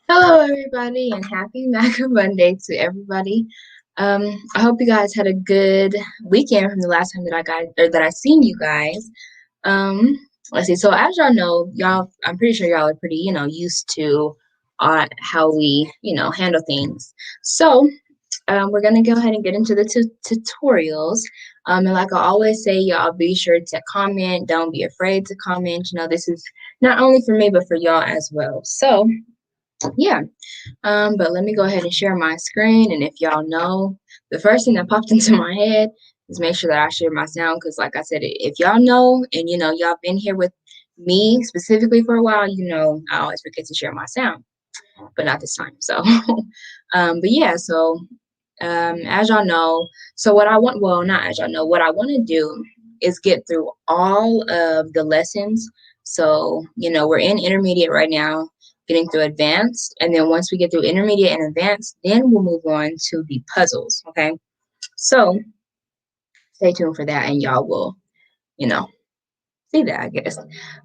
Hello, everybody, and happy Maca Monday to everybody. I hope you guys had a good weekend from the last time that I got or that I seen you guys. Um, let's see. So as y'all know, I'm pretty sure y'all are pretty, used to how we, handle things. So we're gonna go ahead and get into the tutorials. And like I always say, y'all be sure to comment. Don't be afraid to comment. This is not only for me, but for y'all as well. So yeah. But let me go ahead and share my screen. And if y'all know, the first thing that popped into my head is make sure that I share my sound. Because, like I said, if y'all know and y'all been here with me specifically for a while, I always forget to share my sound, but not this time. So, but yeah, so as y'all know, so what I want, well, not as y'all know, what I want to do is get through all of the lessons. So, we're in intermediate right now, getting through advanced. And then once we get through intermediate and advanced, then we'll move on to the puzzles. Okay. So stay tuned for that and y'all will, you know, see that, I guess.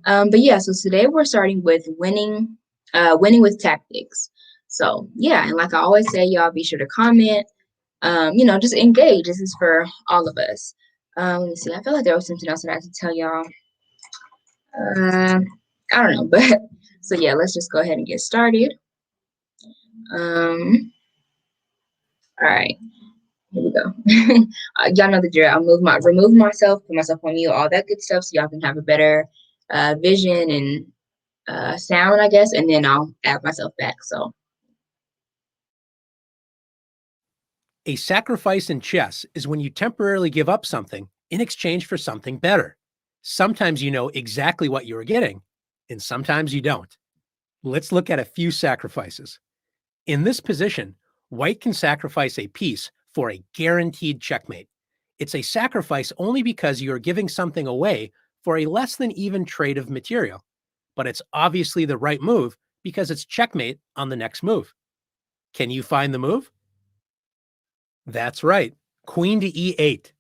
But yeah, so today we're starting with winning with tactics. So yeah, and like I always say, y'all be sure to comment, just engage. This is for all of us. Let me see. I feel like there was something else that I had to tell y'all. Uh, I don't know, but so yeah, let's just go ahead and get started. Um, all right, here we go. Y'all know the drill. Remove myself, put myself on mute, all that good stuff, so y'all can have a better vision and sound, I guess, and then I'll add myself back. So A sacrifice in chess is when you temporarily give up something in exchange for something better. Sometimes you know exactly what you are getting, and sometimes you don't. Let's look at a few sacrifices. In this position, white can sacrifice a piece for a guaranteed checkmate. It's a sacrifice only because you are giving something away for a less than even trade of material, but it's obviously the right move because it's checkmate on the next move. Can you find the move? That's right, queen to e8.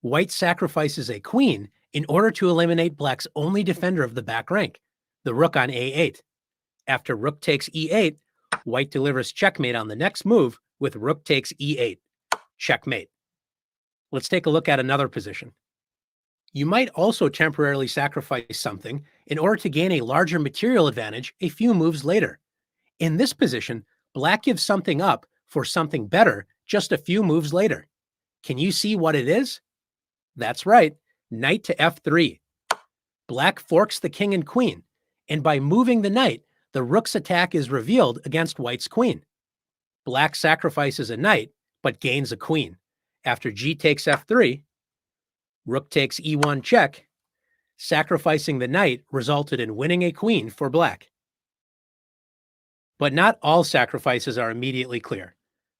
White sacrifices a queen in order to eliminate black's only defender of the back rank, the rook on a8. After rook takes e8, white delivers checkmate on the next move with rook takes e8. Checkmate. Let's take a look at another position. You might also temporarily sacrifice something in order to gain a larger material advantage a few moves later. In this position, black gives something up for something better just a few moves later. Can you see what it is? That's right, knight to f3. Black forks the king and queen, and by moving the knight, the rook's attack is revealed against white's queen. Black sacrifices a knight, but gains a queen. After g takes f3, rook takes e1 check. Sacrificing the knight resulted in winning a queen for black. But not all sacrifices are immediately clear.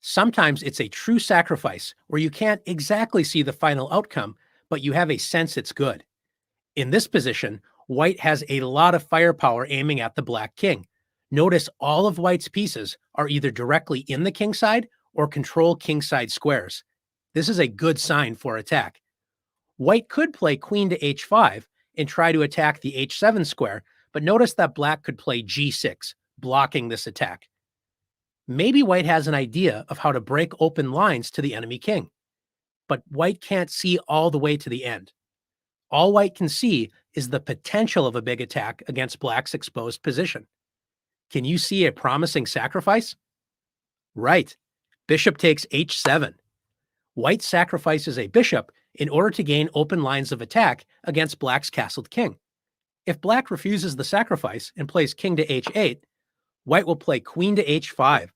Sometimes it's a true sacrifice where you can't exactly see the final outcome, but you have a sense it's good. In this position, white has a lot of firepower aiming at the black king. Notice all of white's pieces are either directly in the king side or control king side squares. This is a good sign for attack. White could play queen to h5 and try to attack the h7 square, but notice that black could play g6, blocking this attack. Maybe white has an idea of how to break open lines to the enemy king, but white can't see all the way to the end. All white can see is the potential of a big attack against black's exposed position. Can you see a promising sacrifice? Right. Bishop takes h7. White sacrifices a bishop in order to gain open lines of attack against black's castled king. If black refuses the sacrifice and plays king to h8, white will play queen to h5.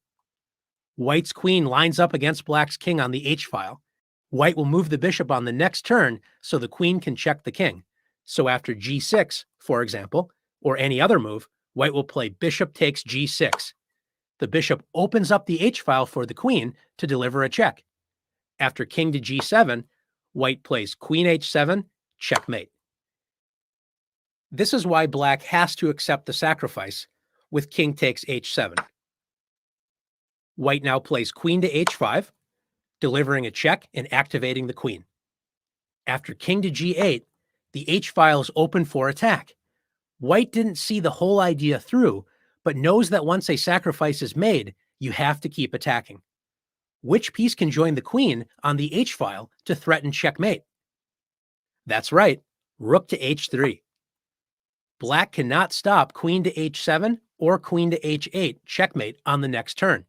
White's queen lines up against black's king on the h-file. White will move the bishop on the next turn so the queen can check the king. So after g6, for example, or any other move, white will play bishop takes g6. The bishop opens up the h-file for the queen to deliver a check. After king to g7, white plays queen h7, checkmate. This is why black has to accept the sacrifice with king takes h7. White now plays queen to h5, delivering a check and activating the queen. After king to g8, the h-file is open for attack. White didn't see the whole idea through, but knows that once a sacrifice is made, you have to keep attacking. Which piece can join the queen on the h file to threaten checkmate? That's right, rook to h3. Black cannot stop queen to h7 or queen to h8 checkmate on the next turn.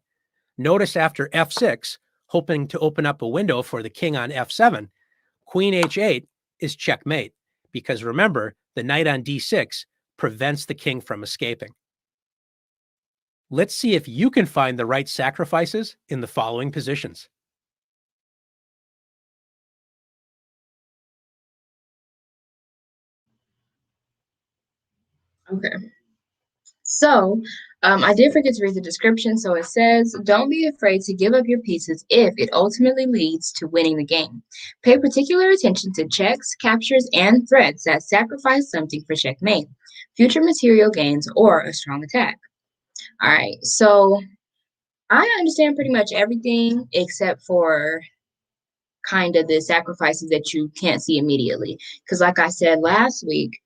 Notice after f6, hoping to open up a window for the king on f7, queen h8 is checkmate, because remember, the knight on d6 prevents the king from escaping. Let's see if you can find the right sacrifices in the following positions. Okay. So I did forget to read the description. So it says, don't be afraid to give up your pieces if it ultimately leads to winning the game. Pay particular attention to checks, captures, and threats that sacrifice something for checkmate, future material gains, or a strong attack. All right. So I understand pretty much everything except for kind of the sacrifices that you can't see immediately. Because like I said last week,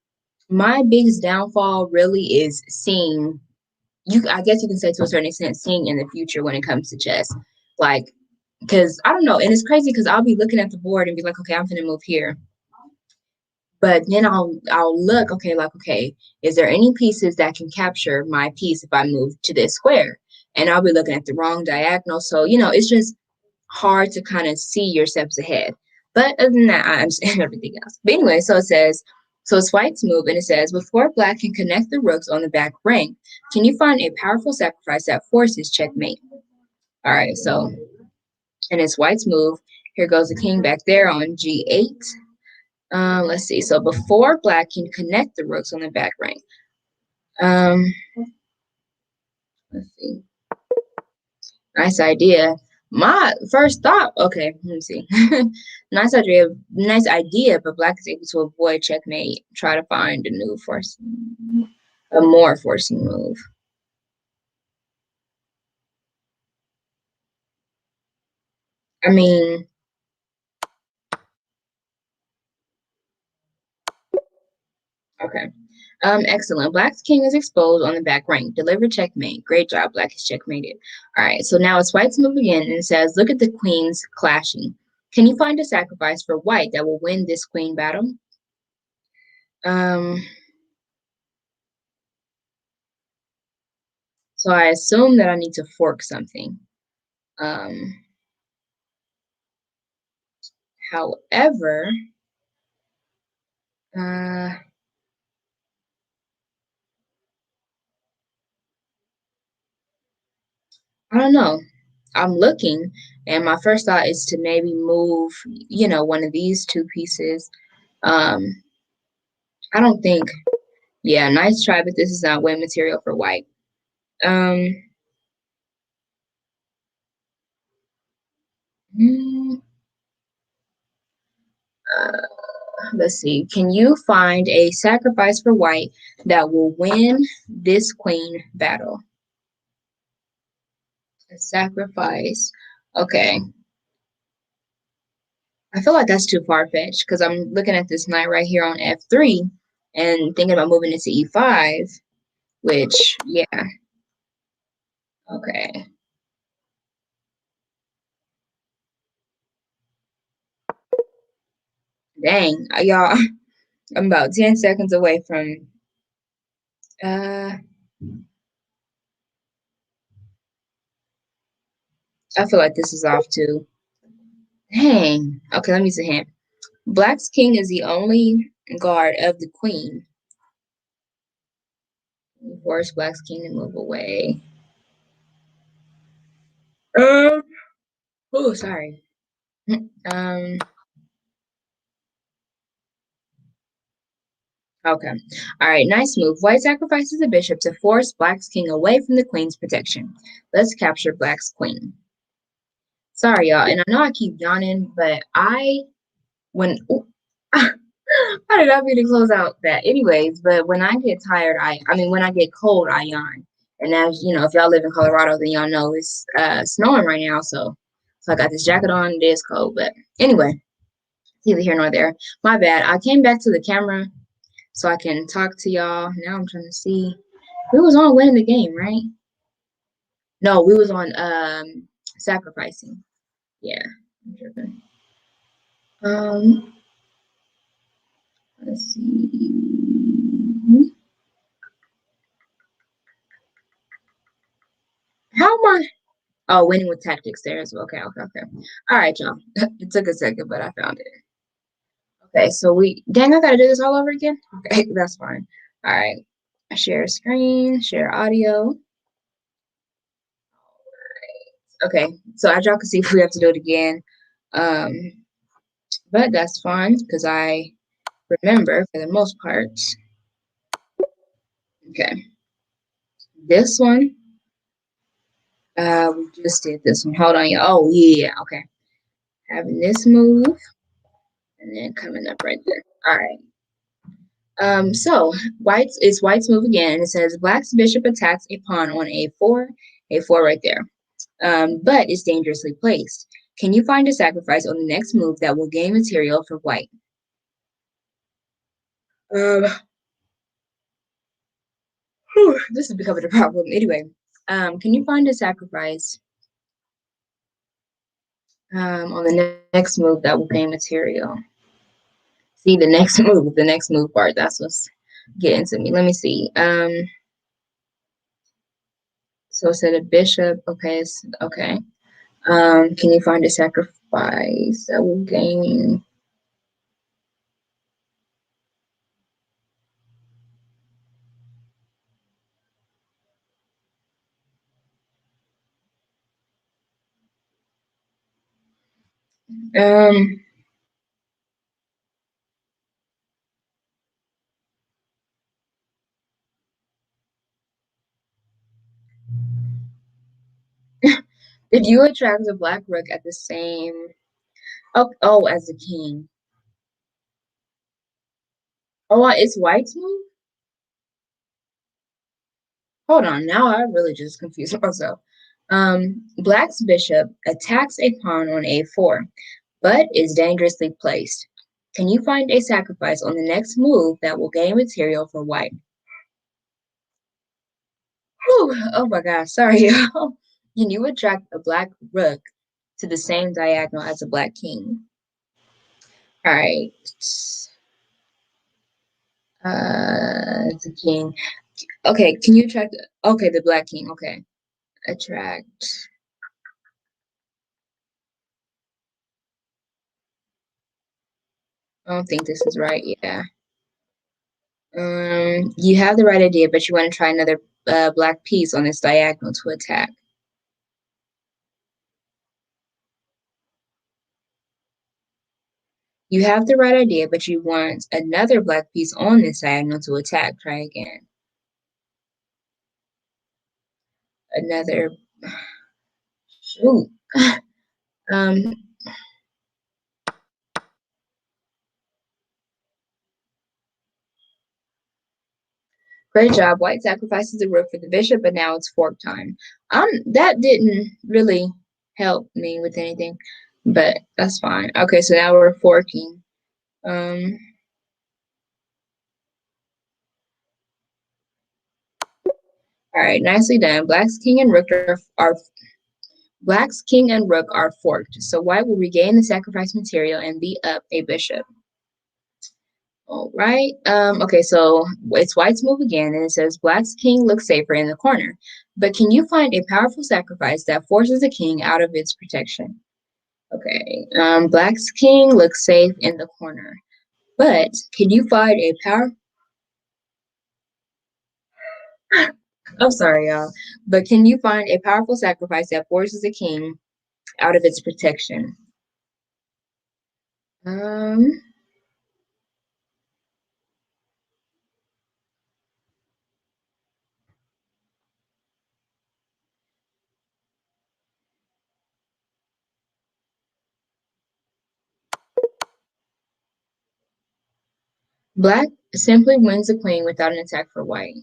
my biggest downfall really is seeing I guess you can say to a certain extent seeing in the future when it comes to chess. Like, because I don't know, and it's crazy because I'll be looking at the board and be like, okay, I'm gonna move here. But then I'll look, okay, like, okay, is there any pieces that can capture my piece if I move to this square? And I'll be looking at the wrong diagonal. So, it's just hard to kind of see your steps ahead. But other than that, I understand everything else. But anyway, so it says, so it's white's move, and it says, before black can connect the rooks on the back rank, can you find a powerful sacrifice that forces checkmate? All right, so, and it's white's move. Here goes the king back there on g8. Let's see. So before black can connect the rooks on the back rank. Let's see. Nice idea. My first thought, okay, let me see. Nice idea, but black is able to avoid checkmate. Try to find a more forcing move. I mean, okay. Excellent. Black's king is exposed on the back rank. Deliver checkmate. Great job. Black is checkmated. All right. So now it's white's move again, and it says, look at the queens clashing. Can you find a sacrifice for white that will win this queen battle? So I assume that I need to fork something. However, I don't know. I'm looking, and my first thought is to maybe move, one of these two pieces. I don't think, yeah, nice try, but this is not win material for white. Hmm, let's see. Can you find a sacrifice for white that will win this queen battle? A sacrifice. Okay. I feel like that's too far-fetched because I'm looking at this knight right here on f3 and thinking about moving it to e5, which, yeah. Okay. Dang, y'all, I'm about 10 seconds away from, I feel like this is off too. Dang. Okay, let me see him. Black's king is the only guard of the queen. Force Black's king to move away. Oh, sorry. Okay. All right, nice move. White sacrifices the bishop to force Black's king away from the queen's protection. Let's capture Black's queen. Sorry, y'all, and I know I keep yawning, but when I did not mean to close out that. Anyways, but when I get tired, when I get cold, I yawn. And as you know, if y'all live in Colorado, then y'all know it's snowing right now. So I got this jacket on. It is cold, but anyway, neither here nor there. My bad. I came back to the camera so I can talk to y'all. Now I'm trying to see. We was on winning the game, right? No, we was on sacrificing. Yeah. I'm tripping. Um, let's see. How am I? Oh, winning with tactics there as well. Okay, okay, okay. All right, y'all. It took a second, but I found it. Okay, so dang, I gotta do this all over again? Okay, that's fine. All right. Share screen, share audio. Okay, so as y'all can see, we have to do it again. Um, but that's fine because I remember for the most part. Okay, this one, we just did this one. Hold on, y'all. Oh, yeah, okay. Having this move and then coming up right there. All right. So White's move again. It says Black's bishop attacks a pawn on a4 right there. But it's dangerously placed. Can you find a sacrifice on the next move that will gain material for White? Um, this is becoming a problem. Anyway, can you find a sacrifice on the next move that will gain material? See the next move part. That's what's getting to me. Let me see. So it said a bishop. Okay, okay. Can you find a sacrifice that will gain? Um, did you attract the black rook at the same? Oh, as the king. Oh, it's White's move. Hold on, now I really just confused myself. Black's bishop attacks a pawn on a4, but is dangerously placed. Can you find a sacrifice on the next move that will gain material for White? Whew, oh my gosh, sorry, y'all. Can you attract a black rook to the same diagonal as a black king? All right. It's a king. Okay, can you attract? Okay, the black king. Okay, attract. I don't think this is right. Yeah. You have the right idea, but you want to try another black piece on this diagonal to attack. You have the right idea, but you want another black piece on this diagonal to attack. Try again. Another. Shoot. Um, Great job. White sacrifices the rook for the bishop, but now it's fork time. That didn't really help me with anything, but that's fine. Okay, so now we're forking. Um, all right, nicely done. Black's king and rook are forked, so white will regain the sacrifice material and beat up a bishop. All right. Okay, so it's white's move again, and it says black's king looks safer in the corner. But can you find a powerful sacrifice that forces the king out of its protection? Okay. Black's king looks safe in the corner. But can you find a power I'm sorry, y'all. But can you find a powerful sacrifice that forces the king out of its protection? Um, Black simply wins the queen without an attack for white.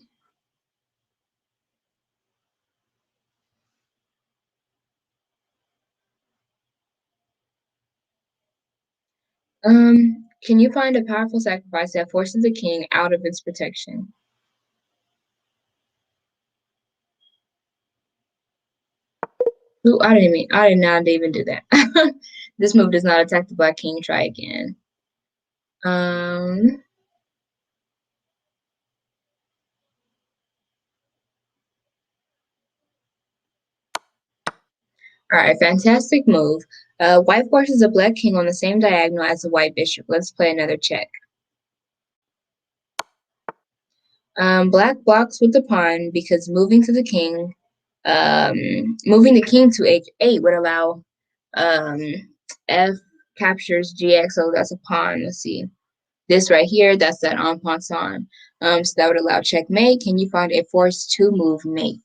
Can you find a powerful sacrifice that forces the king out of its protection? Ooh, I did not even do that. This move does not attack the black king. Try again. Um, all right, fantastic move. White forces a black king on the same diagonal as the white bishop. Let's play another check. Black blocks with the pawn because moving the king to h8 would allow um, f captures gx, so that's a pawn. Let's see. This right here, that's that en passant. So that would allow checkmate. Can you find a force to move mate?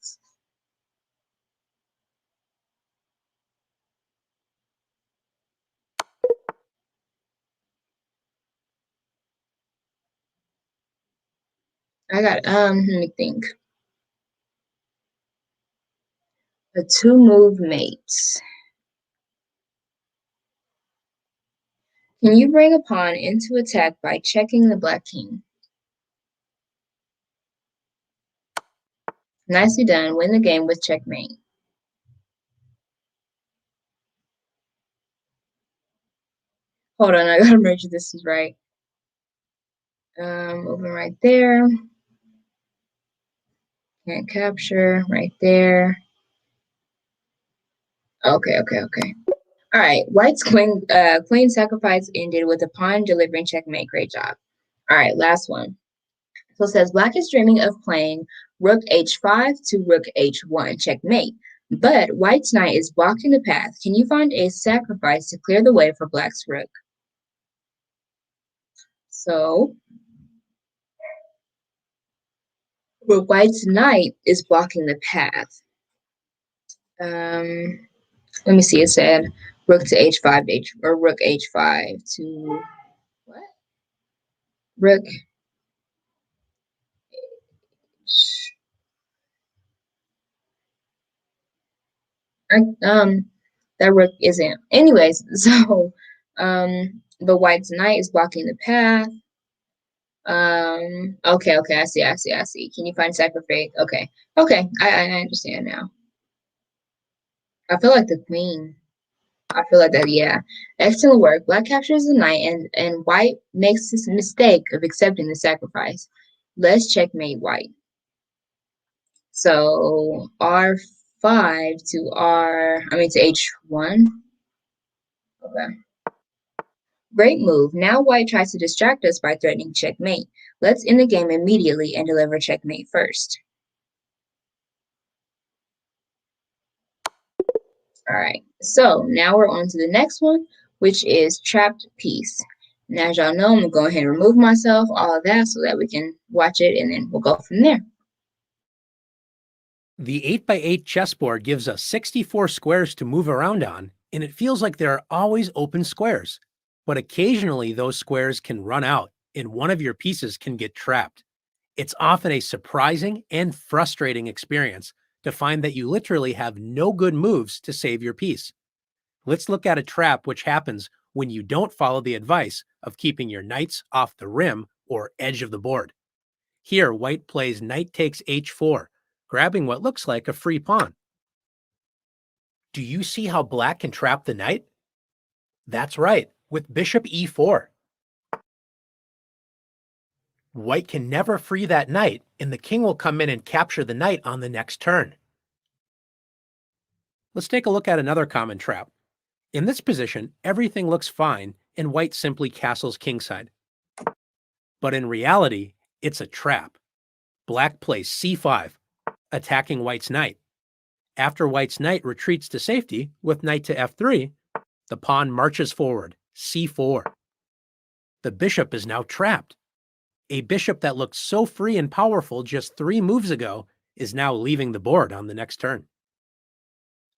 I got let me think. A two move mate. Can you bring a pawn into attack by checking the black king? Nicely done. Win the game with checkmate. Hold on, I gotta make sure this is right. Moving right there. Can't capture right there. Okay. All right. White's queen sacrifice ended with a pawn delivering checkmate. Great job. All right, last one. So it says black is dreaming of playing rook h5 to rook h1, checkmate. But white's knight is blocking the path. Can you find a sacrifice to clear the way for black's rook? So, but white's knight is blocking the path. Let me see. It said rook to h5, or rook h5 to what? Rook. Um, that rook isn't. Anyways, so but white's knight is blocking the path. Okay, I see. Can you find sacrifice? Okay, I understand now. I feel like the queen. I feel like that, yeah. Excellent work. Black captures the knight, and white makes this mistake of accepting the sacrifice. Let's checkmate white. So R5 to to H1. Okay. Great move. Now white tries to distract us by threatening checkmate. Let's end the game immediately and deliver checkmate first. All right, so now we're on to the next one, which is trapped piece. And as y'all know, I'm gonna go ahead and remove myself, all of that, so that we can watch it, and then we'll go from there. The 8x8 chessboard gives us 64 squares to move around on, and it feels like there are always open squares. But occasionally those squares can run out, and one of your pieces can get trapped. It's often a surprising and frustrating experience to find that you literally have no good moves to save your piece. Let's look at a trap which happens when you don't follow the advice of keeping your knights off the rim or edge of the board. Here, white plays knight takes h4, grabbing what looks like a free pawn. Do you see how black can trap the knight? That's right, with bishop e4. White can never free that knight, and the king will come in and capture the knight on the next turn. Let's take a look at another common trap. In this position, everything looks fine, and white simply castles kingside. But in reality, it's a trap. Black plays c5, attacking white's knight. After white's knight retreats to safety with knight to f3, the pawn marches forward, c4. The bishop is now trapped. A bishop that looked so free and powerful just 3 moves ago is now leaving the board on the next turn.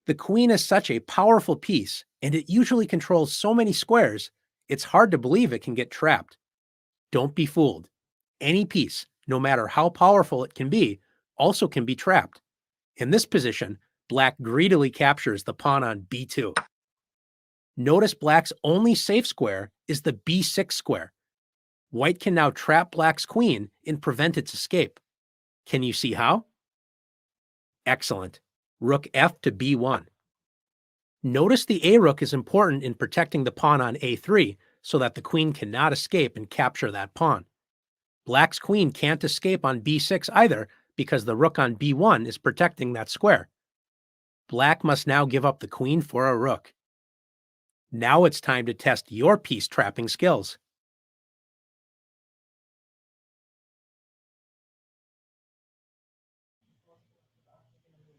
The queen is such a powerful piece, and it usually controls so many squares, it's hard to believe it can get trapped. Don't be fooled. Any piece, no matter how powerful it can be, also can be trapped. In this position, black greedily captures the pawn on b2. Notice black's only safe square is the b6 square. White can now trap black's queen and prevent its escape. Can you see how? Excellent. Rook f to b1. Notice the A rook is important in protecting the pawn on A3 so that the queen cannot escape and capture that pawn. Black's queen can't escape on B6 either because the rook on B1 is protecting that square. Black must now give up the queen for a rook. Now it's time to test your piece trapping skills.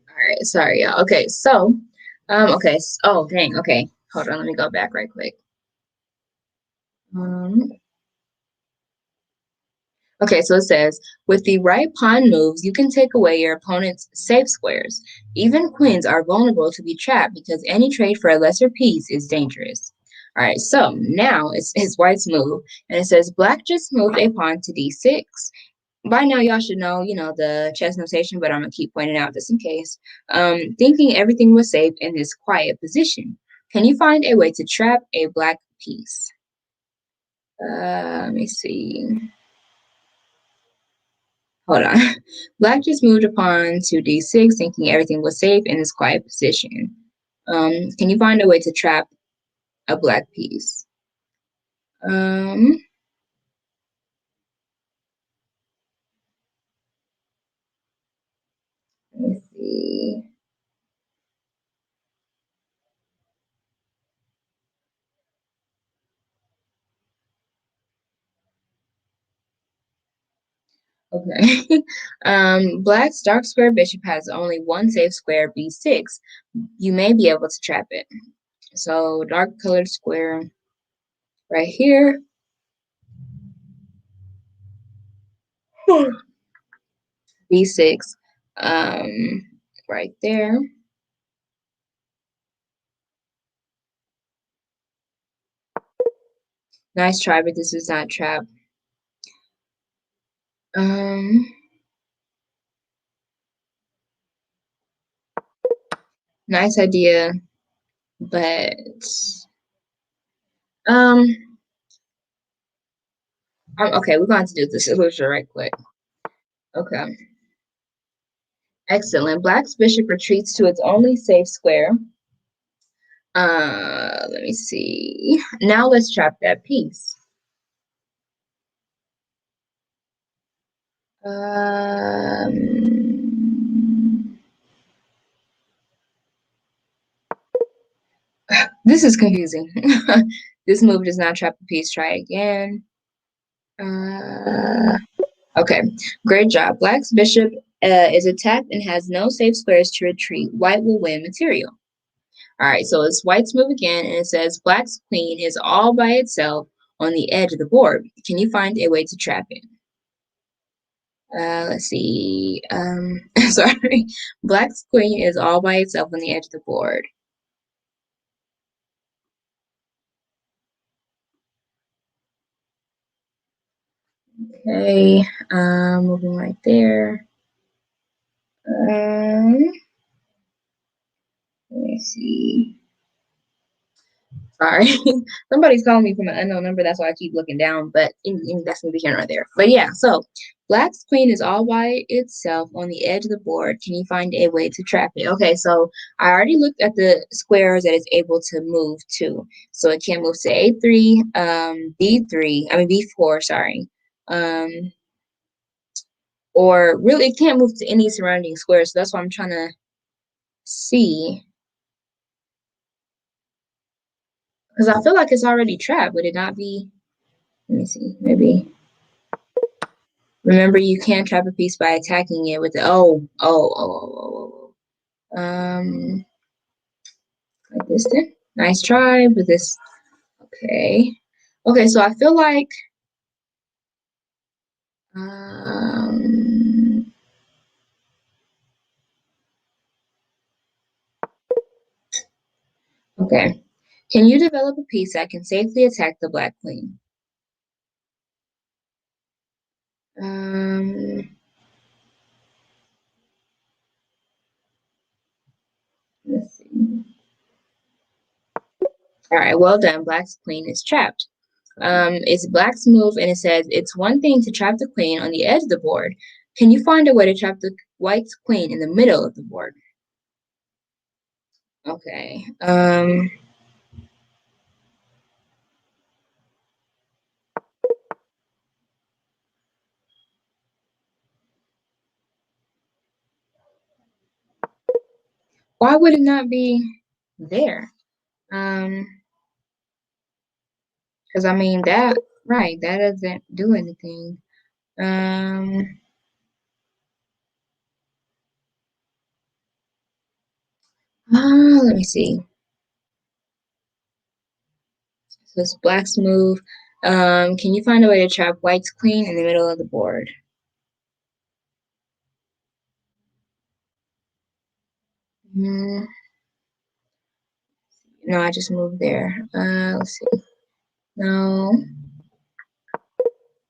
All right, sorry, y'all. Okay, so, okay. Oh, dang. Okay, hold on. Let me go back right quick. Okay, so it says, with the right pawn moves, you can take away your opponent's safe squares. Even queens are vulnerable to be trapped because any trade for a lesser piece is dangerous. All right, so now it's white's move, and it says black just moved a pawn to d6. By now, y'all should know, the chess notation, but I'm gonna keep pointing out just in case. Thinking everything was safe in this quiet position. Can you find a way to trap a black piece? Let me see. Hold on. Black just moved a pawn to d6, thinking everything was safe in this quiet position. Can you find a way to trap a black piece? Let me see. Okay. Black's dark square bishop has only one safe square, b6. You may be able to trap it. So dark colored square right here. B6 right there. Nice try, but this is not trap. Nice idea, but okay, we're going to do this illusion right quick. Okay. Excellent. Black's bishop retreats to its only safe square. Let me see. Now let's trap that piece. This is confusing. This move does not trap the piece. Try again. Okay, great job. Black's bishop is attacked and has no safe squares to retreat. White will win material. All right, so it's white's move again, and it says black's queen is all by itself on the edge of the board. Can you find a way to trap it? Let's see. Sorry. Black's queen is all by itself on the edge of the board. Okay, moving right there. Let me see. Sorry, somebody's calling me from an unknown number. That's why I keep looking down. But that's neither here nor there. But yeah, so black's queen is all by itself on the edge of the board. Can you find a way to trap it? Okay, so I already looked at the squares that it's able to move to. So it can move to A3, B4. Sorry, or really, it can't move to any surrounding squares. So that's why I'm trying to see. Because I feel like it's already trapped. Would it not be? Let me see. Maybe. Remember, you can't trap a piece by attacking it with the like this then. Nice try, but this. Okay. Okay, so I feel like okay. Can you develop a piece that can safely attack the black queen? Let's see. All right, well done. Black's queen is trapped. It's black's move, and it says it's one thing to trap the queen on the edge of the board. Can you find a way to trap the white's queen in the middle of the board? Okay. Why would it not be there? Because I mean that right, that doesn't do anything. Um, let me see. So it's black's move. Can you find a way to trap white's queen in the middle of the board? Mm, no, I just moved there. Let's see. No,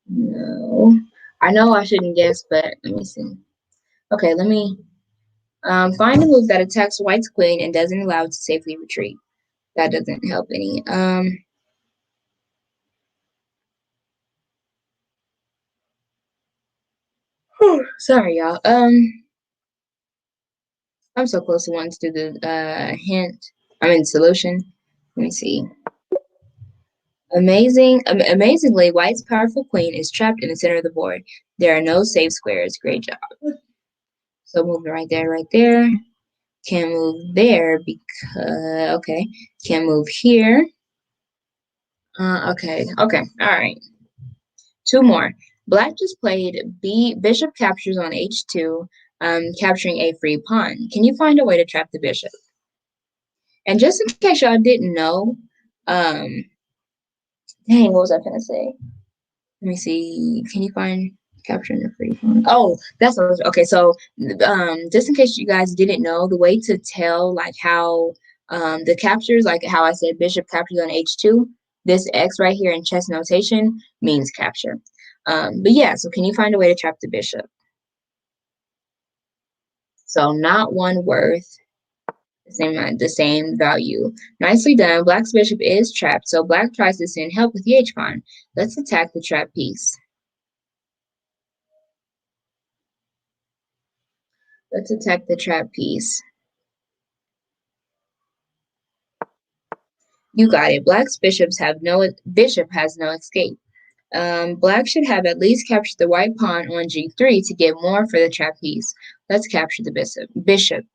no. I know I shouldn't guess, but let me see. Okay, let me find a move that attacks white's queen and doesn't allow it to safely retreat. That doesn't help any. Sorry, y'all. I'm so close to wanting to do the hint. I mean solution. Let me see. Amazingly, white's powerful queen is trapped in the center of the board. There are no safe squares. Great job. So moving right there, right there. Can't move there because okay. Can't move here. Okay. All right. Two more. Black just played B. Bishop captures on H2, capturing a free pawn. Can you find a way to trap the bishop? And just in case y'all didn't know, um, dang, what was I gonna say? Let me see. Can you find capturing the free pawn? Oh, that's what okay. So, just in case you guys didn't know, the way to tell like how the captures, like how I said, bishop captures on H2. This X right here in chess notation means capture. But yeah, so can you find a way to trap the bishop? So not one worth the same value. Nicely done. Black's bishop is trapped, so black tries to send help with the H pawn. Let's attack the trap piece. Let's attack the trap piece. You got it. Black's bishop has no escape. Black should have at least captured the white pawn on G3 to get more for the trap piece. Let's capture the bishop.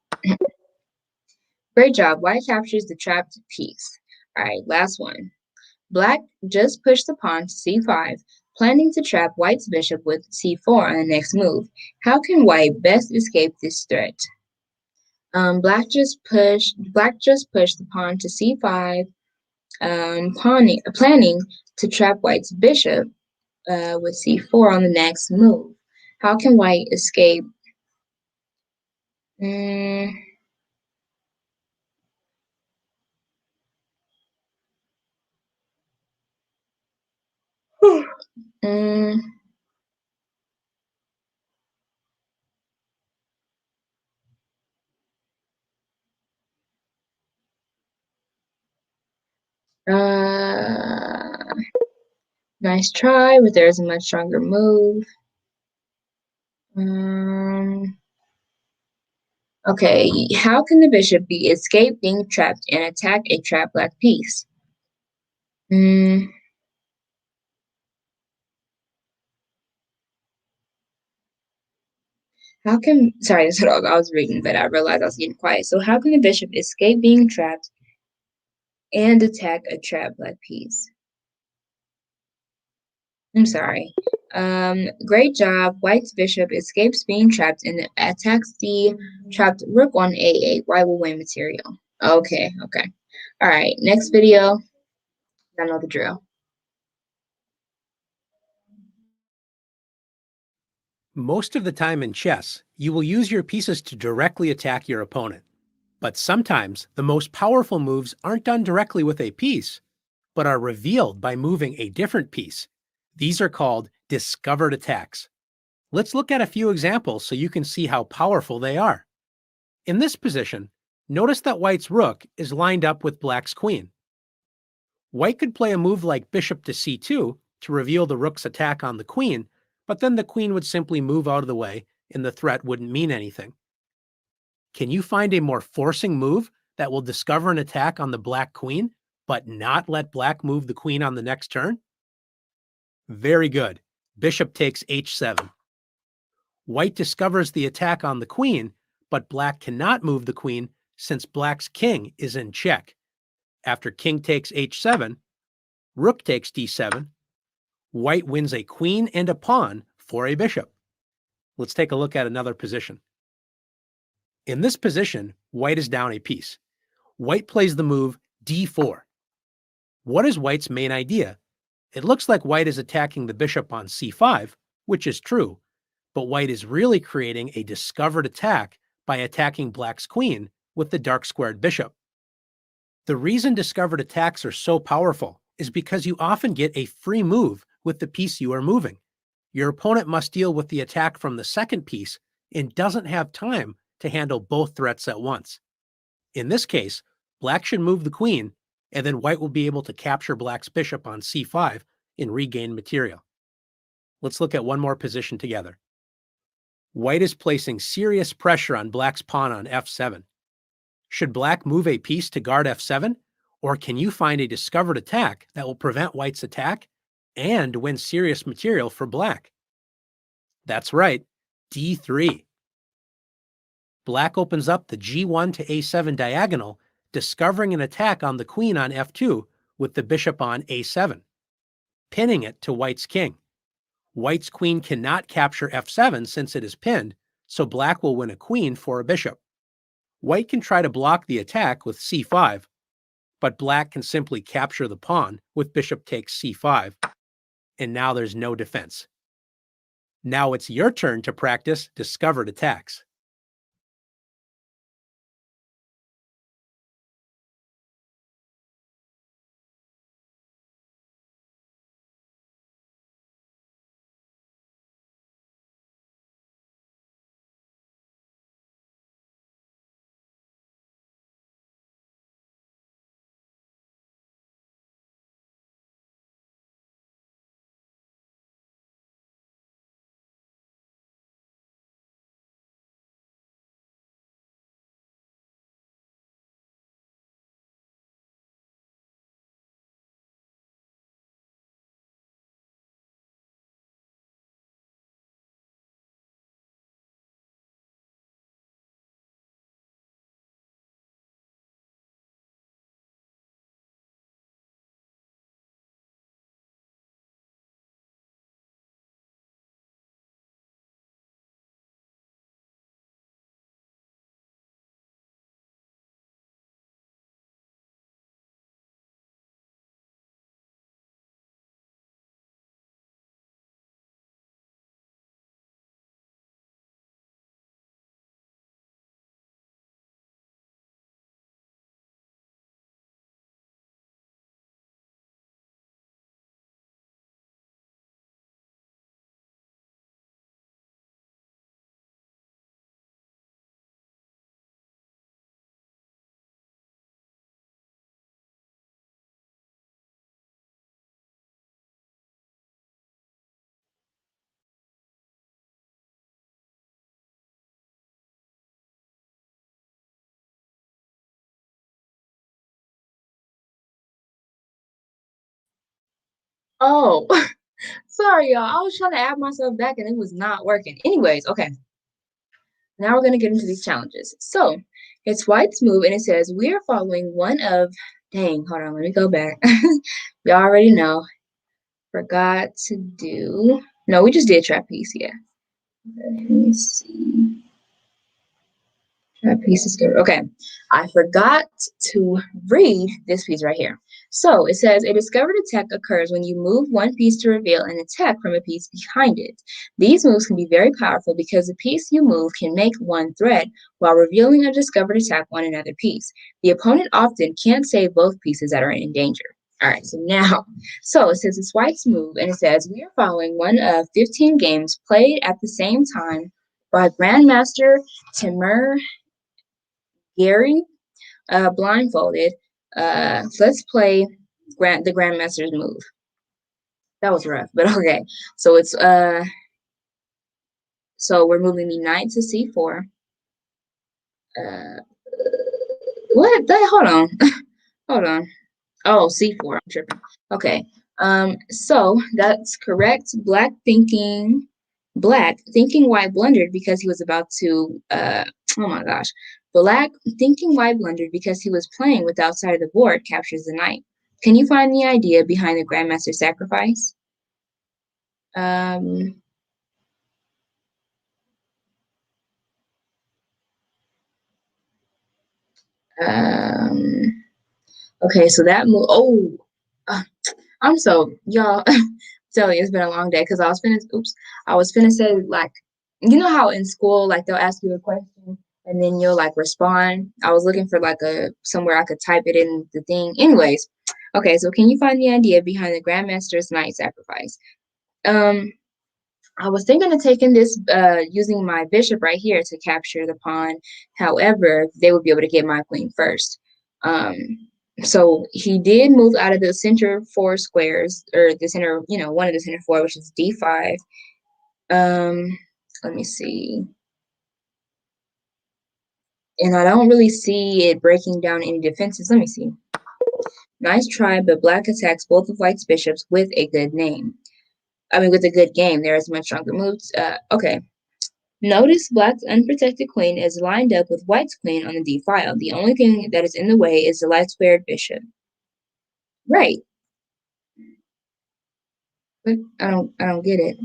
Great job. White captures the trapped piece. All right, last one. Black just pushed the pawn to c5, planning to trap white's bishop with c4 on the next move. How can white best escape this threat? Black just pushed the pawn to c5, planning to trap white's bishop with c4 on the next move. How can white escape? Mm, mm, uh, nice try, but there's a much stronger move. Okay, how can the bishop escape being trapped and attack a trapped black piece? Mm, sorry, that's what I was reading, but I realized I was getting quiet. So how can the bishop escape being trapped and attack a trapped black piece? I'm sorry. Great job. White's bishop escapes being trapped and attacks the trapped rook on A8. White will win material. Okay. All right, next video. I know the drill. Most of the time in chess, you will use your pieces to directly attack your opponent. But sometimes the most powerful moves aren't done directly with a piece, but are revealed by moving a different piece. These are called discovered attacks. Let's look at a few examples so you can see how powerful they are. In this position, notice that white's rook is lined up with black's queen. White could play a move like bishop to c2 to reveal the rook's attack on the queen, but then the queen would simply move out of the way and the threat wouldn't mean anything. Can you find a more forcing move that will discover an attack on the black queen, but not let black move the queen on the next turn? Very good. Bishop takes h7. White discovers the attack on the queen, but black cannot move the queen since black's king is in check. After king takes h7, rook takes d7, white wins a queen and a pawn for a bishop. Let's take a look at another position. In this position, white is down a piece. White plays the move d4. What is white's main idea? It looks like white is attacking the bishop on c5, which is true, but white is really creating a discovered attack by attacking black's queen with the dark squared bishop. The reason discovered attacks are so powerful is because you often get a free move with the piece you are moving. Your opponent must deal with the attack from the second piece and doesn't have time to handle both threats at once. In this case, black should move the queen, and then white will be able to capture black's bishop on c5 and regain material. Let's look at one more position together. White is placing serious pressure on black's pawn on f7. Should black move a piece to guard f7, or can you find a discovered attack that will prevent white's attack and win serious material for black? That's right, d3. Black opens up the g1 to a7 diagonal, discovering an attack on the queen on f2 with the bishop on a7, pinning it to white's king. White's queen cannot capture f7 since it is pinned, so black will win a queen for a bishop. White can try to block the attack with c5, but black can simply capture the pawn with bishop takes c5, and now there's no defense. Now it's your turn to practice discovered attacks. Oh, sorry, y'all. I was trying to add myself back and it was not working. Anyways, okay. Now we're going to get into these challenges. So it's white's move, and it says we are following one of, dang, hold on, let me go back. We already know. Forgot to do, no, we just did trapeze, yeah. Let me see. That piece is good. Okay, I forgot to read this piece right here. So it says a discovered attack occurs when you move one piece to reveal an attack from a piece behind it. These moves can be very powerful because the piece you move can make one threat while revealing a discovered attack on another piece. The opponent often can't save both pieces that are in danger. All right, so it says it's white's move, and it says we are following one of 15 games played at the same time by Grandmaster Timur Gary, blindfolded. Let's play the Grandmaster's move. That was rough, but okay. So it's so we're moving the knight to c4. What? Hold on. Hold on. Oh, C4. I'm tripping. Okay. So that's correct. Black thinking white blundered because he was about to oh my gosh. Black thinking white blundered because he was playing with the outside of the board captures the knight. Can you find the idea behind the Grandmaster sacrifice? Um um okay, so that move uh, I'm so y'all tell you it's been a long day because I was finna say like you know how in school like they'll ask you a question and then you'll like respond. I was looking for like a somewhere I could type it in the thing. Anyways, okay, so can you find the idea behind the Grandmaster's Knight sacrifice? Um I was thinking of taking this using my bishop right here to capture the pawn. However, they would be able to get my queen first. Um, so he did move out of the center four squares, or the center, one of the center four, which is d5. Let me see. And I don't really see it breaking down any defenses. Let me see. Nice try, but black attacks both of white's bishops with a good name. I mean, with a good game. There is much stronger moves. Okay. Notice black's unprotected queen is lined up with white's queen on the d file. The only thing that is in the way is the light squared bishop. Right. But I don't get it.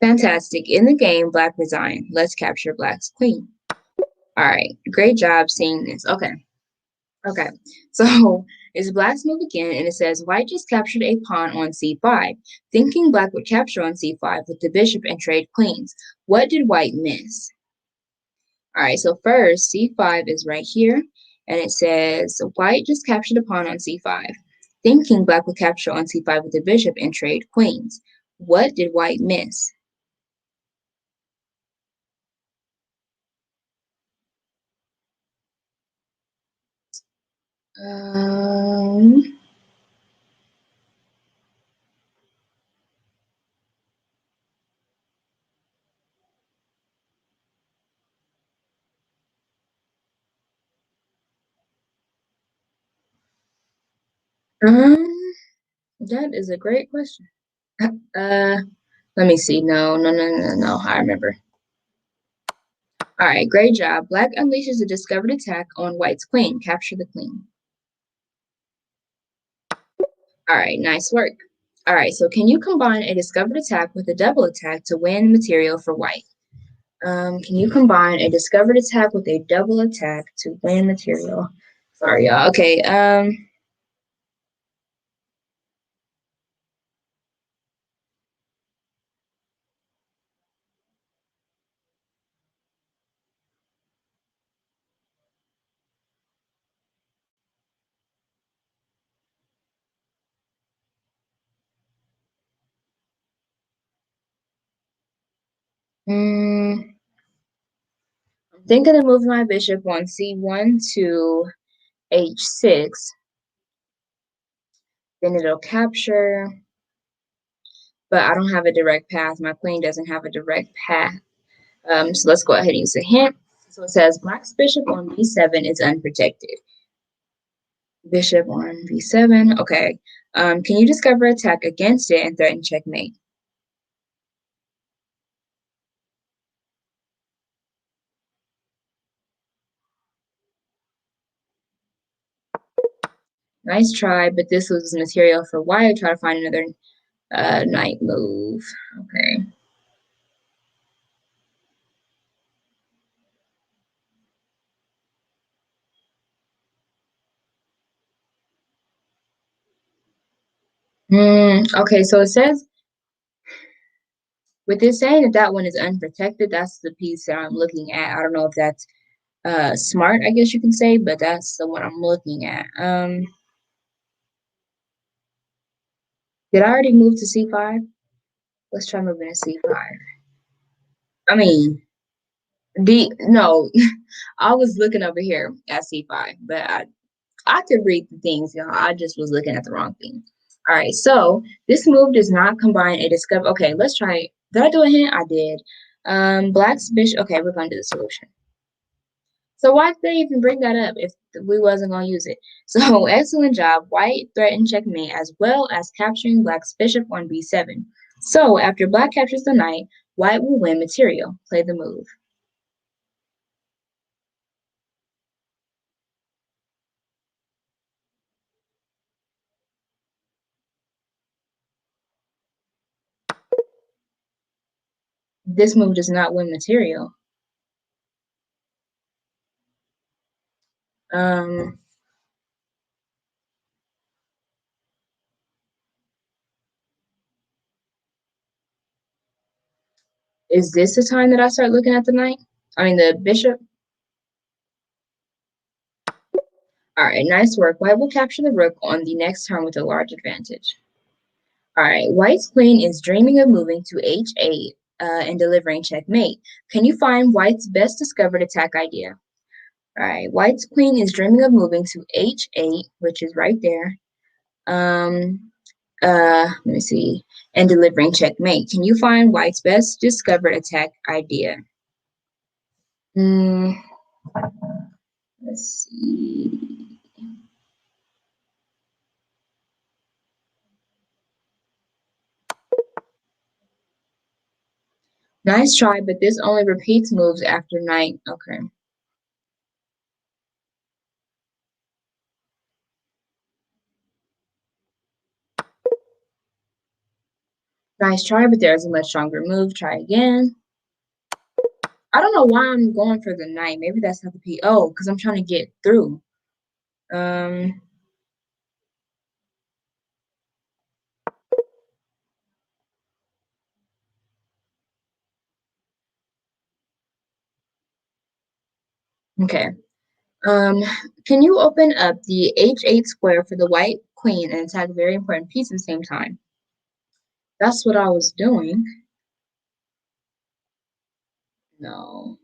Fantastic. In the game, black resigned. Let's capture black's queen. All right. Great job seeing this. Okay. Okay. So it's black's move again, and it says white just captured a pawn on c5, thinking black would capture on c5 with the bishop and trade queens. What did white miss? All right, so first, c5 is right here, and it says white just captured a pawn on c5, thinking black would capture on c5 with the bishop and trade queens. What did white miss? Um, um, that is a great question. Uh, Let me see. No. I remember. All right, great job. Black unleashes a discovered attack on white's queen. Capture the queen. All right, nice work. All right, so can you combine a discovered attack with a double attack to win material for white? Can you combine a discovered attack with a double attack to win material? Sorry, y'all. Okay. I'm thinking of moving my bishop on c1 to h6. Then it'll capture, but I don't have a direct path. My queen doesn't have a direct path. So let's go ahead and use a hint. So it says black's bishop on b7 is unprotected. Bishop on b7. Okay. Can you discover attack against it and threaten checkmate? Nice try, but this was material for white. Try to find another knight move. Okay. Okay, so it says with this saying that that one is unprotected, that's the piece that I'm looking at. I don't know if that's smart, I guess you can say, but that's the one I'm looking at. Did I already move to c5? Let's try moving to c5. I mean, no, I was looking over here at c5, but I could read the things, y'all. I just was looking at the wrong thing. All right, so this move does not combine a discover. Okay, let's try. Did I do a hint? I did. Black's bishop. Okay, we're going to do the solution. So why did they even bring that up if we wasn't going to use it? So excellent job. White threatened checkmate as well as capturing black's bishop on b7. So after black captures the knight, white will win material. Play the move. This move does not win material. Um, is this the time that I start looking at the knight? I mean the bishop? Alright, nice work. White will capture the rook on the next turn with a large advantage. Alright, White's queen is dreaming of moving to h8 and delivering checkmate. Can you find White's best discovered attack idea? Alright, White's queen is dreaming of moving to h8, which is right there. Let me see, and delivering checkmate. Can you find White's best discovered attack idea? Let's see. Nice try, but this only repeats moves after knight. Okay. Nice try, but there's a much stronger move. Try again. I don't know why I'm going for the knight. Maybe that's not the P. Oh, because I'm trying to get through. Um, okay. Um, can you open up the h8 square for the white queen and attack a very important piece at the same time? That's what I was doing. No.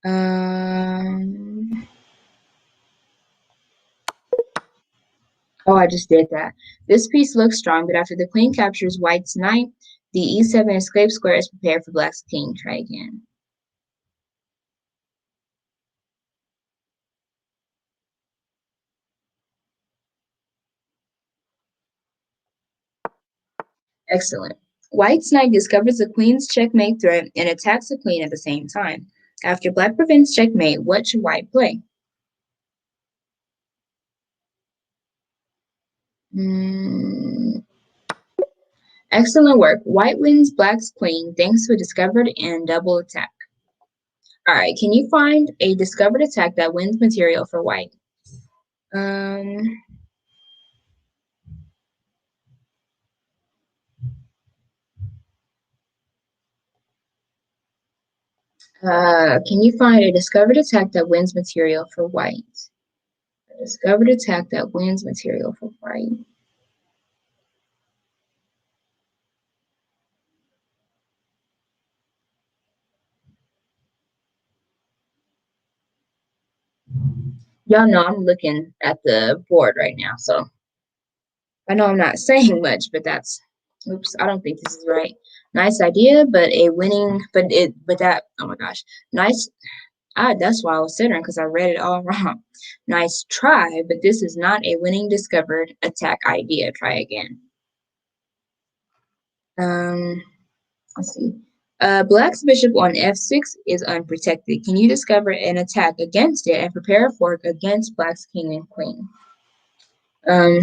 Um, oh, I just did that. This piece looks strong, but after the queen captures white's knight, the e7 escape square is prepared for black's king. Try again. Excellent. White's knight discovers the queen's checkmate threat and attacks the queen at the same time. After black prevents checkmate, what should white play? Excellent work. White wins black's queen thanks to a discovered and double attack. All right, can you find a discovered attack that wins material for white? Um, can you find a discovered attack that wins material for white? A discovered attack that wins material for white. Y'all know I'm looking at the board right now, so I know I'm not saying much, but that's, oops, I don't think this is right. Nice idea, but a winning, but that, oh my gosh, nice. That's why I was stuttering because I read it all wrong. Nice try, but this is not a winning discovered attack idea. Try again. Um, let's see. Black's bishop on f6 is unprotected. Can you discover an attack against it and prepare a fork against black's king and queen?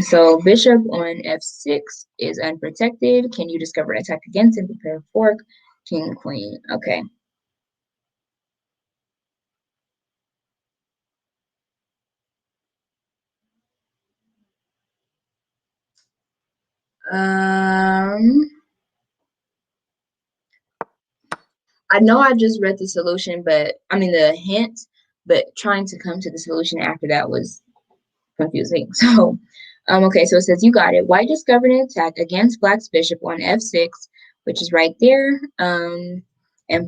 So bishop on f6 is unprotected. Can you discover an attack against it and prepare a fork? King, queen. Okay. Um, I know I just read the solution, but I mean the hint, but trying to come to the solution after that was confusing. So, okay, so it says you got it. White discovered an attack against black's bishop on f6, which is right there, and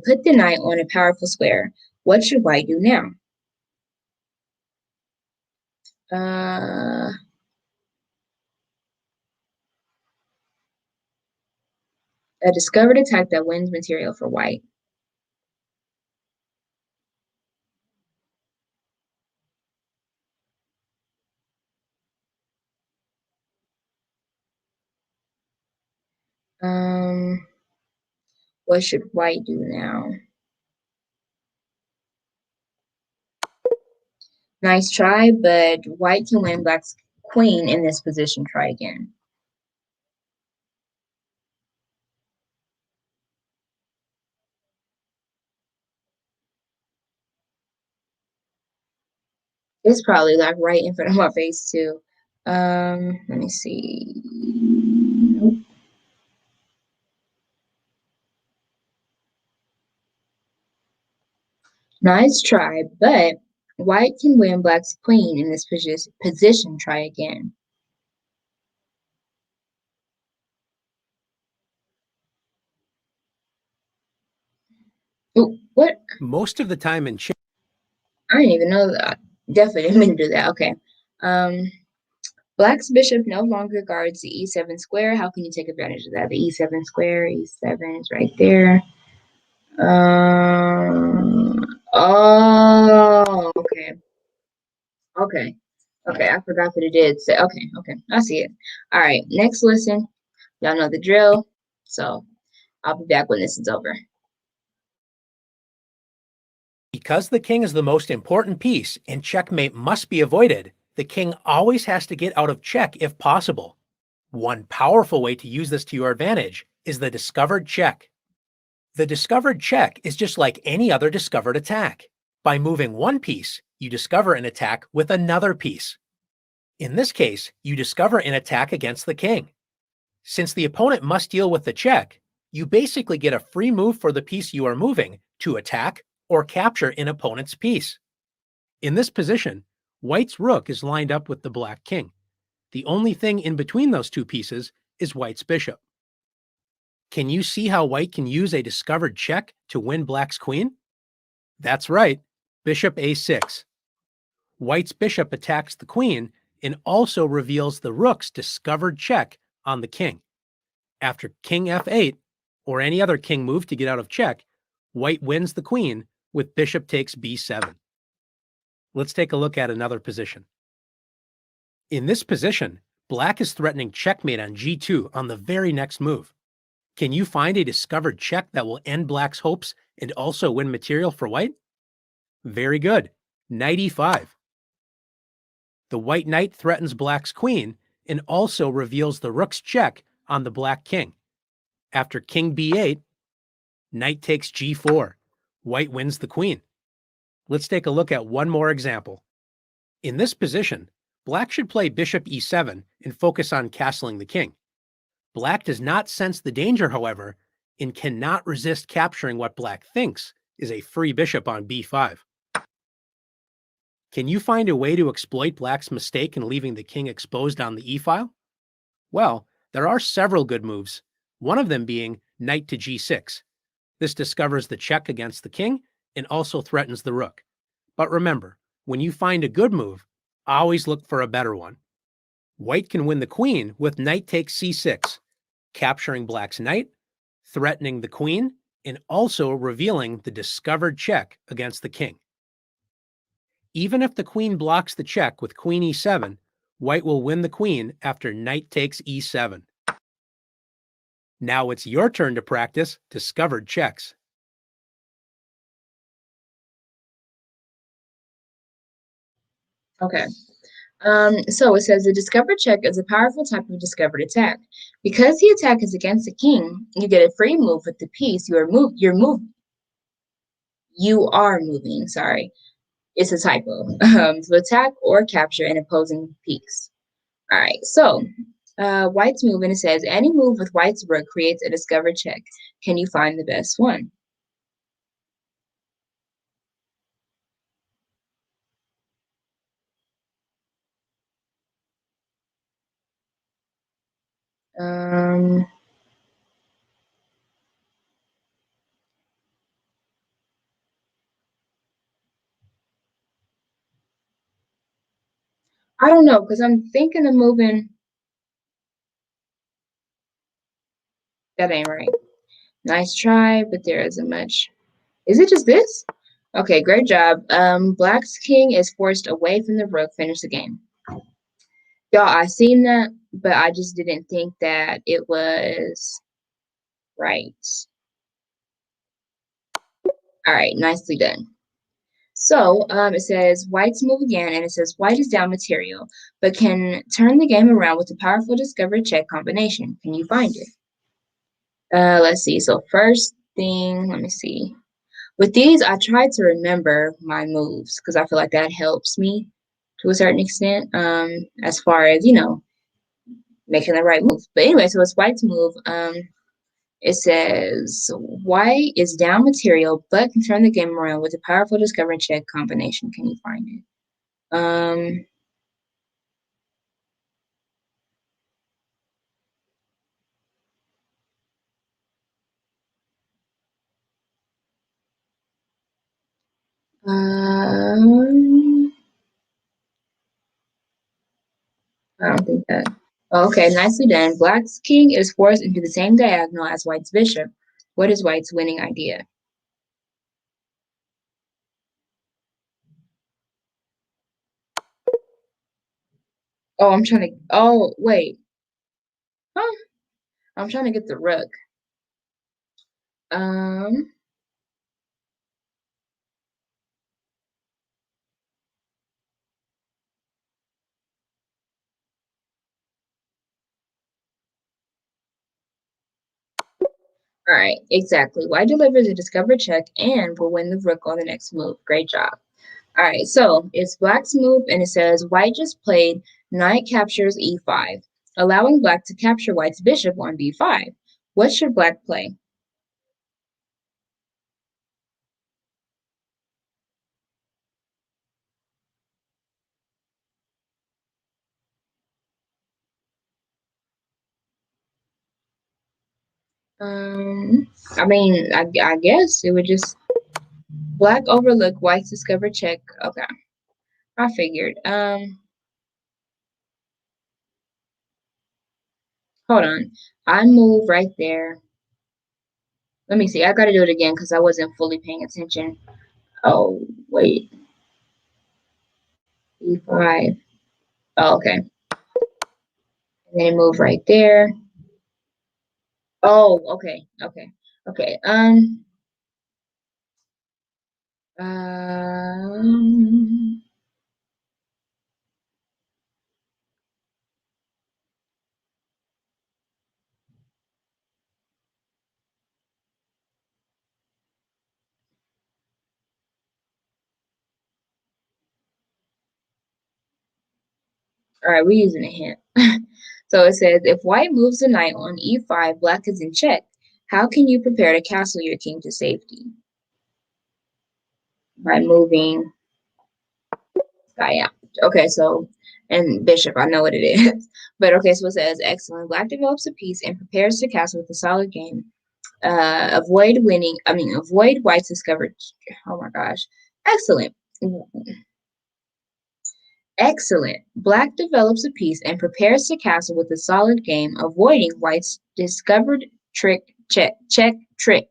put the knight on a powerful square. What should white do now? Uh, A discovered attack that wins material for white. Um, what should white do now? Nice try, but white can win black's queen in this position. Try again. It's probably like right in front of my face too. Let me see. Nope. Nice try, but white can win black's queen in this position. Try again. Ooh, what? Most of the time in chess, I didn't even know that. Definitely didn't mean to do that. Okay. Um, Black's bishop no longer guards the e7 square. How can you take advantage of that? The e7 square, e7 is right there. Oh, okay. Okay. Okay, I forgot that it did say, okay, okay, I see it. All right, next listen. Y'all know the drill. So I'll be back when this is over. because the king is the most important piece and checkmate must be avoided, the king always has to get out of check if possible. One powerful way to use this to your advantage is the discovered check. The discovered check is just like any other discovered attack. By moving one piece, you discover an attack with another piece. In this case, you discover an attack against the king. Since the opponent must deal with the check, you basically get a free move for the piece you are moving to attack or capture an opponent's piece. In this position, white's rook is lined up with the black king. The only thing in between those two pieces is white's bishop. Can you see how white can use a discovered check to win black's queen? That's right, bishop a6. White's bishop attacks the queen and also reveals the rook's discovered check on the king. After king f8, or any other king move to get out of check, white wins the queen with bishop takes b7. Let's take a look at another position. In this position, black is threatening checkmate on g2 on the very next move. Can you find a discovered check that will end black's hopes and also win material for white? Very good. Knight e5. The white knight threatens black's queen and also reveals the rook's check on the black king. After king b8, knight takes g4. White wins the queen. Let's take a look at one more example. In this position, black should play bishop e7 and focus on castling the king. Black does not sense the danger, however, and cannot resist capturing what black thinks is a free bishop on b5. Can you find a way to exploit black's mistake in leaving the king exposed on the e-file? Well, there are several good moves, one of them being knight to g6. This discovers the check against the king and also threatens the rook. But remember, when you find a good move, always look for a better one. White can win the queen with knight takes c6, capturing black's knight, threatening the queen, and also revealing the discovered check against the king. Even if the queen blocks the check with queen e7, white will win the queen after knight takes e7. Now it's your turn to practice discovered checks. Okay. So it says the discovered check is a powerful type of discovered attack. Because the attack is against the king, you get a free move with the piece you are moving, sorry. It's a typo. To attack or capture an opposing piece. All right, so white's move, and it says any move with white's rook creates a discovered check. Can you find the best one? Um, I don't know, because I'm thinking of moving. That ain't right. Nice try, but there isn't much. Is it just this? Okay, great job. Black's king is forced away from the rook. Finish the game. Y'all, I seen that, but I just didn't think that it was right. All right, nicely done. So it says whites move again, and it says white is down material, but can turn the game around with a powerful discover check combination. Can you find it? Let's see. So first thing, let me see. With these, I try to remember my moves because I feel like that helps me to a certain extent, as far as, making the right move. But anyway, so it's white's move. It says white is down material, but can turn the game around with a powerful discover check combination. Can you find it? Um, um, I don't think that. Okay, nicely done. Black's king is forced into the same diagonal as white's bishop. What is white's winning idea? Oh, I'm trying to. Oh, wait. Huh? I'm trying to get the rook. Um. All right. Exactly. White delivers a discover check and will win the rook on the next move. Great job. All right. So it's Black's move, and it says White just played knight captures e5, allowing Black to capture White's bishop on b5. What should Black play? I mean, I guess it would just Black overlook White's discover check. Okay, I figured. Hold on. I move right there. Let me see. I got to do it again because I wasn't fully paying attention. Oh, wait. E5. Oh, okay. And then move right there. Oh, okay. Okay. Okay. Um, all right, we're using a hint. So it says if white moves the knight on e5, black is in check. How can you prepare to castle your king to safety? By moving guy out. Okay, so and bishop, I know what it is. But okay, so it says excellent. Black develops a piece and prepares to castle with a solid game. Avoid white's discovered. Oh my gosh. Excellent. Excellent. Black develops a piece and prepares to castle with a solid game, avoiding white's discovered trick, check, trick.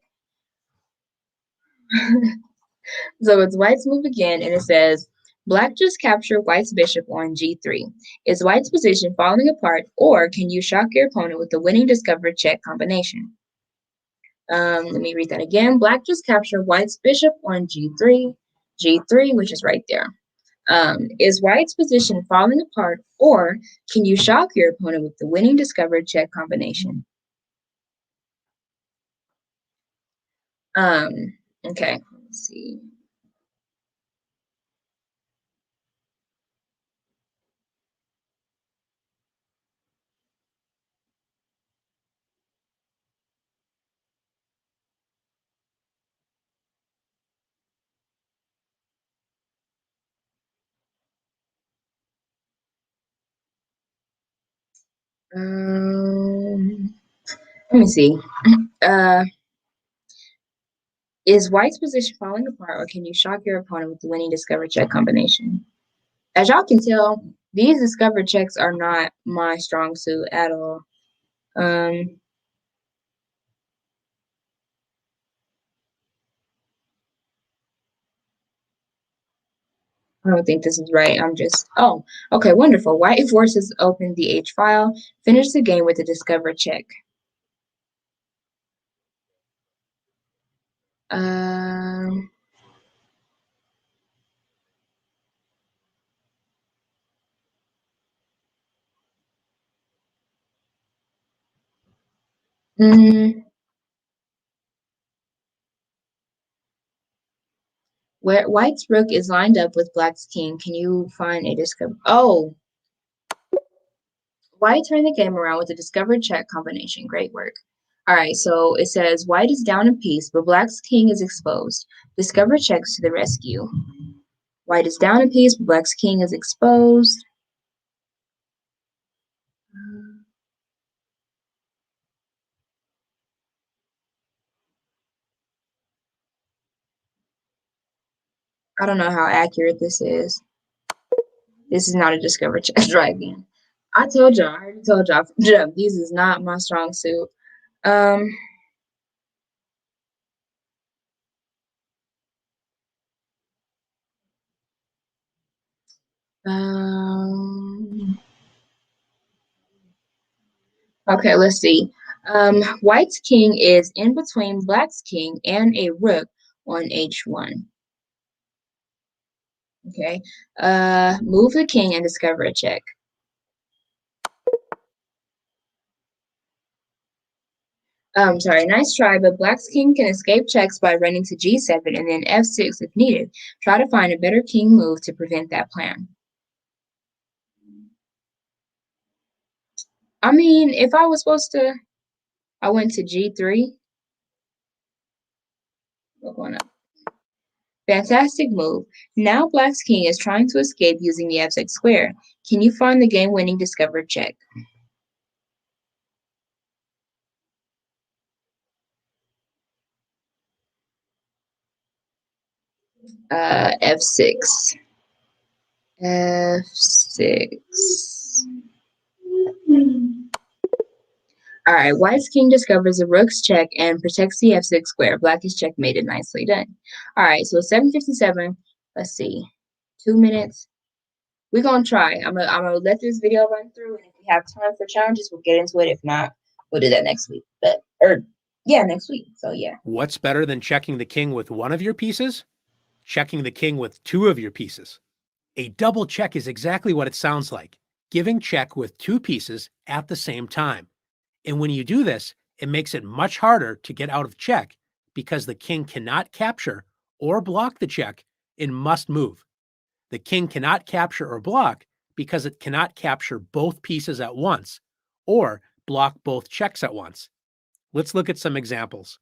So it's white's move again, and it says, Black just captured white's bishop on g3. Is white's position falling apart, or can you shock your opponent with the winning discovered check combination? Let me read that again. Black just captured white's bishop on g3, which is right there. Is white's position falling apart, or can you shock your opponent with the winning discovered check combination? Um, okay, let's see. Um, Let me see. Uh, is white's position falling apart, or can you shock your opponent with the winning discover check combination? As y'all can tell, these discover checks are not my strong suit at all. Um, I don't think this is right. Oh, okay, wonderful. White forces open the H file, finish the game with a discover check. Um, mm, where White's rook is lined up with Black's king, can you find a discover? Oh, White turned the game around with a discover check combination. Great work. All right, so it says White is down a piece, but Black's king is exposed. Discover checks to the rescue. White is down a piece, but Black's king is exposed. I don't know how accurate this is. This is not a discover check. Try again. I told y'all. I already told y'all. This is not my strong suit. Um. Um. Okay, let's see. White's king is in between Black's king and a rook on H1. Okay. Move the king and discover a check. Sorry, nice try, but Black's king can escape checks by running to G7 and then F6 if needed. Try to find a better king move to prevent that plan. I mean, if I was supposed to, I went to G3. Look one up. Fantastic move. Now Black's king is trying to escape using the F6 square. Can you find the game-winning discovered check? F6. F6. All right, White's king discovers the rook's check and protects the F6 square. Black is checkmated. Nicely done. All right, so 7:57. Let's see. 2 minutes. We're gonna try. I'm gonna let this video run through, and if we have time for challenges, we'll get into it. If not, we'll do that next week. Next week. So yeah. What's better than checking the king with one of your pieces? Checking the king with two of your pieces. A double check is exactly what it sounds like, giving check with two pieces at the same time. And when you do this, it makes it much harder to get out of check because the king cannot capture or block the check and must move. The king cannot capture or block because it cannot capture both pieces at once or block both checks at once. Let's look at some examples.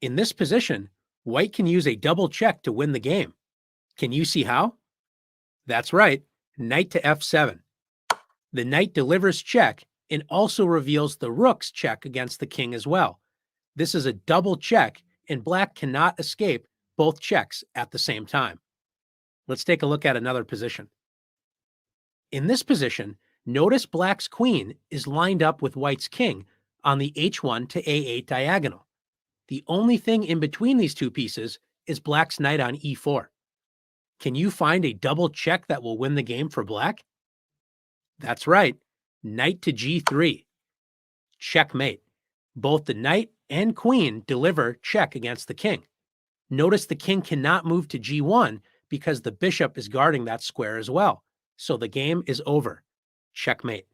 In this position, White can use a double check to win the game. Can you see how? That's right, knight to F7. The knight delivers check and also reveals the rook's check against the king as well. This is a double check, and Black cannot escape both checks at the same time. Let's take a look at another position. In this position, notice Black's queen is lined up with White's king on the H1 to A8 diagonal. The only thing in between these two pieces is Black's knight on E4. Can you find a double check that will win the game for Black? That's right, knight to G3. Checkmate. Both the knight and queen deliver check against the king. Notice the king cannot move to G1 because the bishop is guarding that square as well. So the game is over. Checkmate.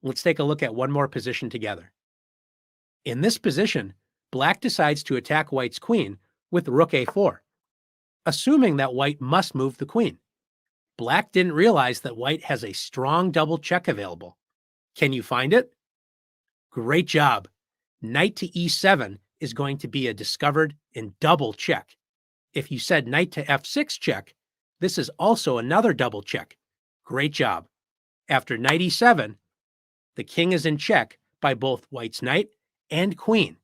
Let's take a look at one more position together. In this position, Black decides to attack White's queen with rook A4, assuming that White must move the queen. Black didn't realize that White has a strong double check available. Can you find it? Great job. Knight to E7 is going to be a discovered and double check. If you said knight to F6 check, this is also another double check. Great job. After knight E7, the king is in check by both White's knight and queen.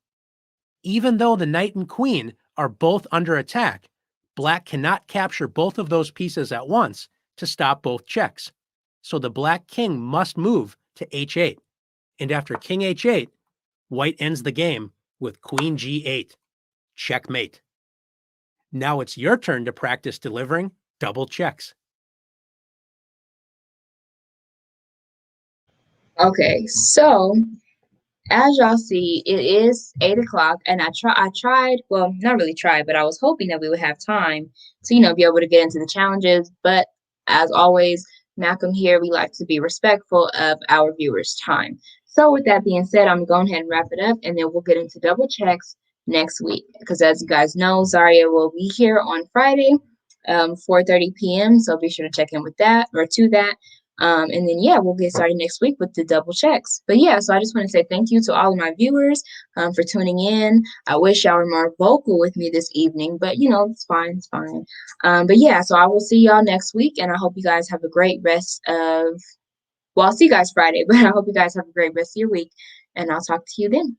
Even though the knight and queen are both under attack, Black cannot capture both of those pieces at once to stop both checks. So the Black king must move to H8. And after king H8, White ends the game with queen G8. Checkmate. Now it's your turn to practice delivering double checks. Okay, so as y'all see, it is 8 o'clock, and I tried, well, not really tried, but I was hoping that we would have time to, be able to get into the challenges. But as always, Malcolm here, we like to be respectful of our viewers' time. So with that being said, I'm going ahead and wrap it up, and then we'll get into double checks next week. Because as you guys know, Zaria will be here on Friday, 4:30 p.m. So be sure to check in with that or to that. And then, yeah, we'll get started next week with the double checks. But yeah, so I just want to say thank you to all of my viewers for tuning in. I wish y'all were more vocal with me this evening, but it's fine. It's fine. But yeah, so I will see y'all next week, and I hope you guys have a great rest of, well, I'll see you guys Friday, but I hope you guys have a great rest of your week, and I'll talk to you then.